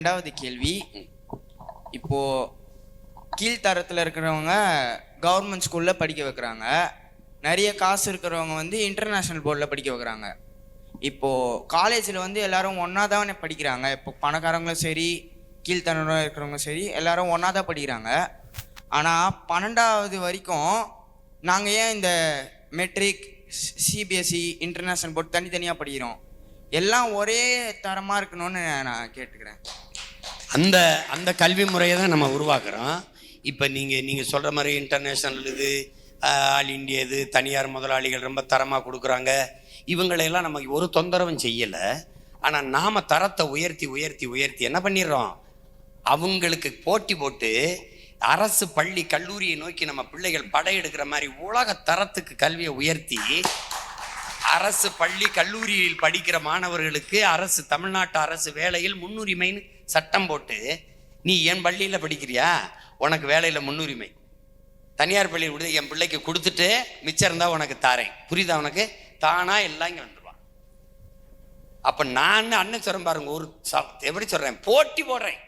ரெண்டாவது கேள்வி, இப்போ கீழ்த்தரத்தில் இருக்கிறவங்க கவர்மெண்ட் ஸ்கூலில் படிக்க வைக்கிறாங்க, நிறைய காசு இருக்கிறவங்க வந்து இன்டர்நேஷ்னல் போர்டில் படிக்க வைக்கிறாங்க. இப்போது காலேஜில் வந்து எல்லாரும் ஒன்றா தான் படிக்கிறாங்க. இப்போ பணக்காரங்களும் சரி, கீழ்த்தரம் இருக்கிறவங்க சரி, எல்லாரும் ஒன்றா தான் படிக்கிறாங்க. ஆனால் 12வது வரைக்கும் நாங்கள் ஏன் இந்த மெட்ரிக், சிபிஎஸ்சி, இன்டர்நேஷ்னல் போர்டு தனித்தனியாக படிக்கிறோம்? எல்லாம் ஒரே தரமாக இருக்கணும்னு நான் கேட்டுக்கிறேன். அந்த அந்த கல்வி முறையை தான் நம்ம உருவாக்குறோம். இப்போ நீங்கள் சொல்கிற மாதிரி இன்டர்நேஷ்னல் இது, ஆல் இண்டியா இது, தனியார் முதலாளிகள் ரொம்ப தரமாக கொடுக்குறாங்க. இவங்களையெல்லாம் நம்ம ஒரு தொந்தரவும் செய்யலை. ஆனால் நாம் தரத்தை உயர்த்தி உயர்த்தி உயர்த்தி என்ன பண்ணிடுறோம்? அவங்களுக்கு போட்டி போட்டு அரசு பள்ளி கல்லூரியை நோக்கி நம்ம பிள்ளைகள் படையெடுக்கிற மாதிரி உலக தரத்துக்கு கல்வியை உயர்த்தி அரசு பள்ளி கல்லூரியில் படிக்கிற மாணவர்களுக்கு அரசு தமிழ்நாட்டு அரசு வேலையில் முன்னுரிமைன்னு சட்டம் போட்டு, நீ என் பள்ளியில் படிக்கிறியா, உனக்கு வேலையில் முன்னுரிமை, தனியார் பள்ளியில் விட என் பிள்ளைக்கு கொடுத்துட்டு மிச்சம் இருந்தால் உனக்கு தாரேன். புரியுதா உனக்கு? தானா எல்லாம் இங்கே வந்துடுவான். அப்போ நான் அண்ணன் சொல்கிறேன் பாருங்க, ஒரு எப்படி சொல்கிறேன், போட்டி போடுறேன்.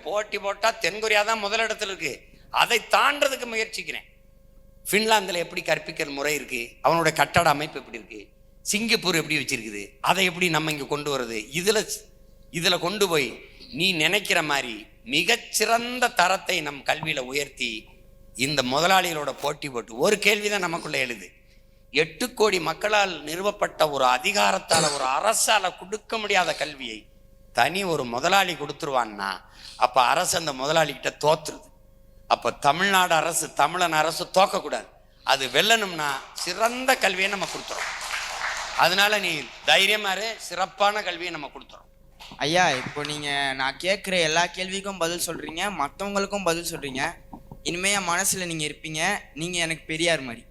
போட்டி போட்டால் தென்கொரியா தான் முதலிடத்தில் இருக்கு. அதை தாண்டதுக்கு முயற்சிக்கிறேன். ஃபின்லாந்தில் எப்படி கற்பிக்கிற முறை இருக்குது, அவனோட கட்டட அமைப்பு எப்படி இருக்குது, சிங்கப்பூர் எப்படி வச்சிருக்குது, அதை எப்படி நம்ம இங்கே கொண்டு வர்றது, இதில் கொண்டு போய் நீ நினைக்கிற மாதிரி மிகச்சிறந்த தரத்தை நம் கல்வியில் உயர்த்தி இந்த முதலாளிகளோட போட்டி போட்டு ஒரு கேள்விதான் நமக்குள்ள எழுது. 8 கோடி மக்களால் நிறுவப்பட்ட ஒரு அதிகாரத்தால், ஒரு அரசால கொடுக்க முடியாத கல்வியை தனி ஒரு முதலாளி கொடுத்துருவான்னா அப்போ அரசு அந்த முதலாளிகிட்ட தோத்துருது. அப்போ தமிழ்நாடு அரசு, தமிழன் அரசு தோக்கக்கூடாது. அது வெல்லணும்னா சிறந்த கல்வியை நம்ம கொடுத்துறோம். அதனால நீ தைரியமாரு, சிறப்பான கல்வியை நம்ம கொடுத்துறோம். ஐயா, இப்போ நீங்கள் நான் கேட்குற எல்லா கேள்விக்கும் பதில் சொல்கிறீங்க, மற்றவங்களுக்கும் பதில் சொல்கிறீங்க. இனிமே என் மனசில் நீங்கள் இருப்பீங்க. நீங்கள் எனக்கு பெரியார் மாதிரி.